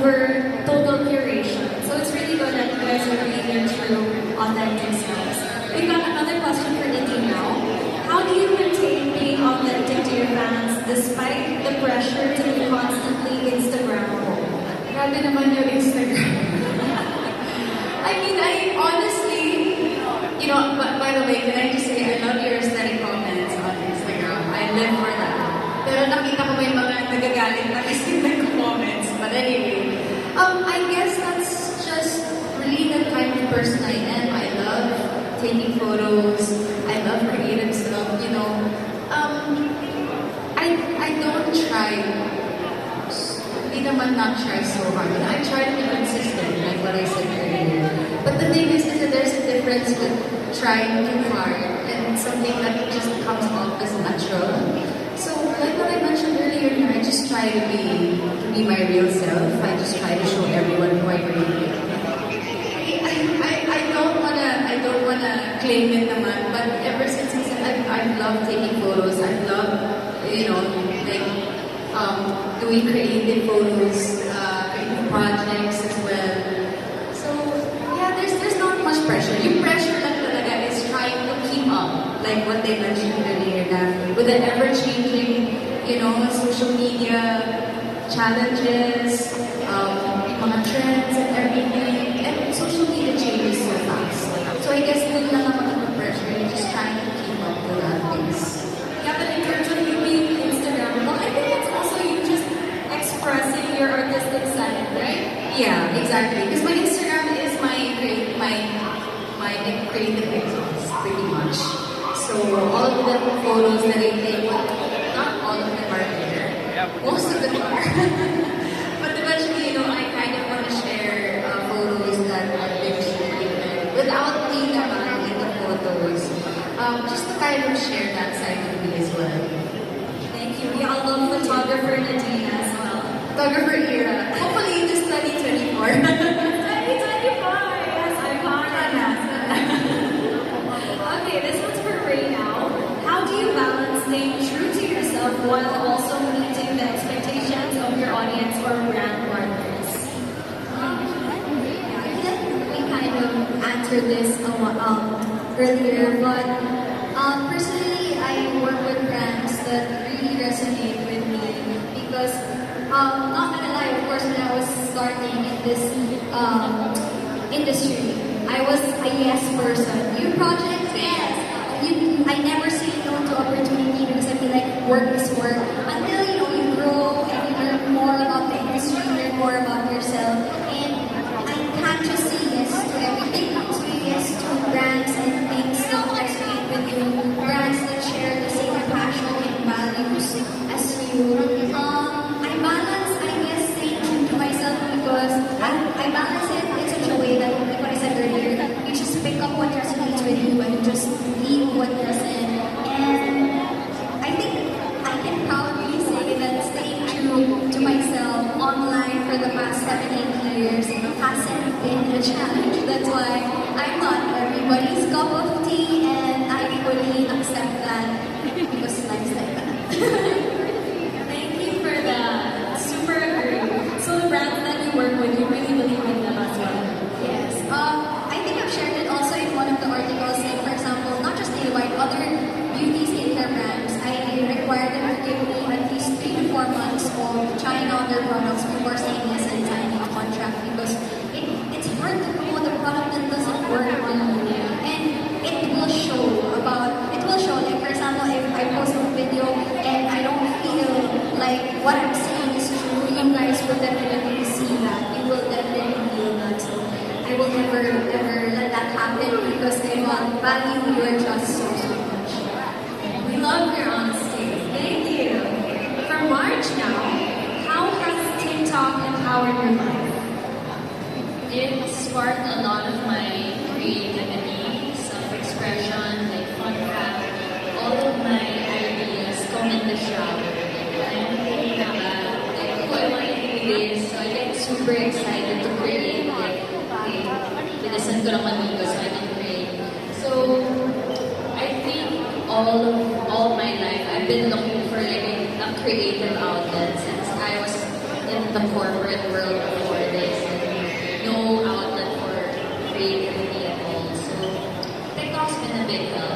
over total curation. So it's really good that you guys are being your true, authentic selves. We've got another question for Nadine now. How do you maintain being authentic to your fans despite the pressure to be constantly Instagrammable? Grabe naman yung Instagram. I mean, I honestly, you know, by the way, can I just say, I love your aesthetic comments on Instagram. I live for that. Pero nakita ko may mga nagagalit na kasi nag-comments. But anyway, I guess that's just really the kind of person I am. I love taking photos. I love creative stuff, you know. I don't try, hindi naman not try so hard. I try to be consistent, like what I said earlier. But the thing is that there's a difference with trying too hard and something that just comes off as natural. So, like what I mentioned earlier, I just try to be my real self. I just try to show everyone who I really am. I don't wanna claim it naman, but ever since I said I've loved taking photos. I've loved, you know, like doing creative photos, creative projects as well. So yeah, there's not much pressure. Yung pressure lang talaga is trying to keep up, like what they mentioned earlier, that with the ever-changing, you know, social media challenges, mga trends and everything, and social media changes so fast. So I guess dun lang naman ang pressure, you're just trying to keep up with that things. Yeah, but in terms of you being Instagrammable, I think it's also you just expressing your artistic side, right? Yeah, exactly. Because my Instagram is my creative exhaust, pretty much. So all of the photos that I take, not all of them are there. Most of them are. But eventually, you know, I kind of want to share photos that are been created without being naman in the photos. Just to kind of share that side of me as well. Thank you. We all love photographer Nadine as well. Photographer era. Hopefully this 2024. 2024, yes, I'm on it. Okay, this one's for Ray now. How do you balance staying true to yourself while also meeting the expectations of your audience or brand partners? I think we kind of answered this earlier, but personally, I work with brands that really resonate with me because, not gonna lie, of course, when I was starting in this industry, I was a yes person. New projects, yes. I never say no to opportunity because I feel like work is work. Until you grow and you learn more about the industry, learn more about yourself, and I can't just say yes to everything. Say yes to brands and things that resonate with you, brands that share the same passion and values as you. I balance, I guess, staying true to myself because I balance it in such a way that, like what I said earlier, you just pick up what resonates with you and you just leave what doesn't. And I think I can proudly say that staying true to myself online for the past 7-8 years hasn't been a challenge. That's why I'm not everybody's cup of tea and I fully accept that because life's like that. Thank you for that. Super agree. So the brands that you work with, you really believe in them as well? Yes. I think I've shared it also in one of the articles, like for example, not just Nailbite, other beauty skincare brands, I require them to give me at least 3 to 4 months of trying out their products before saying yes and signing a contract because it's hard to promote a product that doesn't work on you. And it will show, like for example, if I post a video and I don't feel like what I'm saying is true, you guys will definitely see that. You will definitely feel that. So I will never ever let that happen because I value your trust so much. We love your honesty. Thank you. For March now, how has TikTok empowered your life? It sparked a lot of my creativity, self-expression, like fun fact, all of my ideas come in the shower. I'm thinking about like, I want to do this, so I get super excited to create. Like, listen ko lang amigos, so I can create. So, I think all my life, I've been looking for like a creative outlet since I was in the corporate world before. creativity at all. So TikTok's been a big help.